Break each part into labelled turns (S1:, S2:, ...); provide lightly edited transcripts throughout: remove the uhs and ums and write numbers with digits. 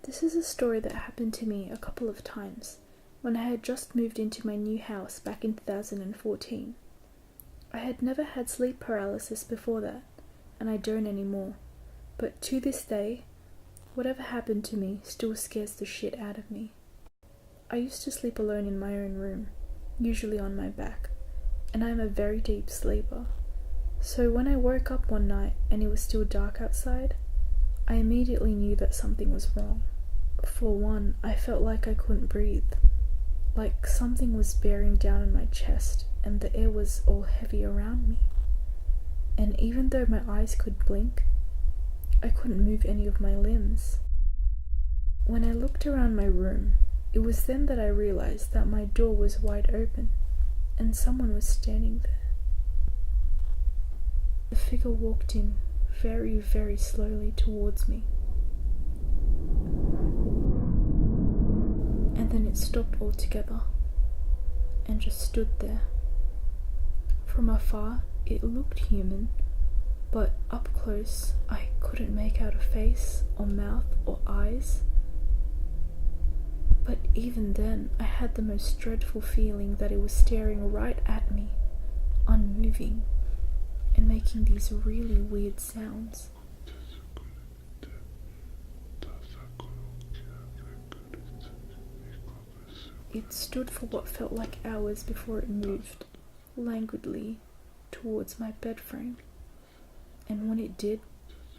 S1: This is a story that happened to me a couple of times when I had just moved into my new house back in 2014. I had never had sleep paralysis before that, and I don't anymore, but to this day, whatever happened to me still scares the shit out of me. I used to sleep alone in my own room, usually on my back, and I am a very deep sleeper. So when I woke up one night and it was still dark outside, I immediately knew that something was wrong. For one, I felt like I couldn't breathe, like something was bearing down on my chest and the air was all heavy around me. And even though my eyes could blink, I couldn't move any of my limbs. When I looked around my room, it was then that I realized that my door was wide open and someone was standing there. The figure walked in very, very slowly towards me. And then it stopped altogether and just stood there. From afar, it looked human, but up close, I couldn't make out a face or mouth or eyes. But even then, I had the most dreadful feeling that it was staring right at me, unmoving, and making these really weird sounds. It stood for what felt like hours before it moved, languidly, towards my bed frame. And when it did,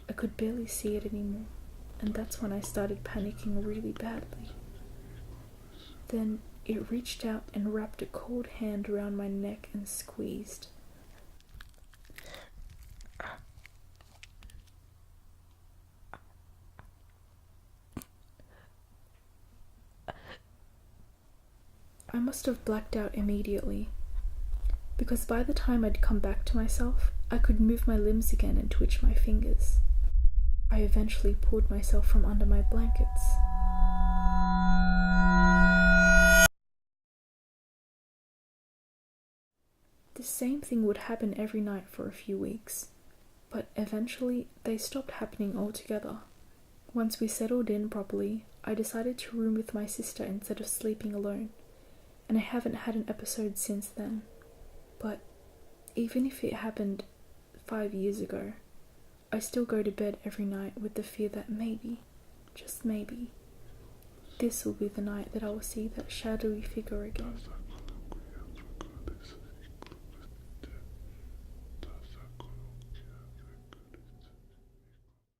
S1: I could barely see it anymore, and that's when I started panicking really badly. Then it reached out and wrapped a cold hand around my neck and squeezed. I must have blacked out immediately, because by the time I'd come back to myself, I could move my limbs again and twitch my fingers. I eventually pulled myself from under my blankets. The same thing would happen every night for a few weeks, but eventually they stopped happening altogether. Once we settled in properly, I decided to room with my sister instead of sleeping alone, and I haven't had an episode since then. But even if it happened 5 years ago, I still go to bed every night with the fear that maybe, just maybe, this will be the night that I will see that shadowy figure again.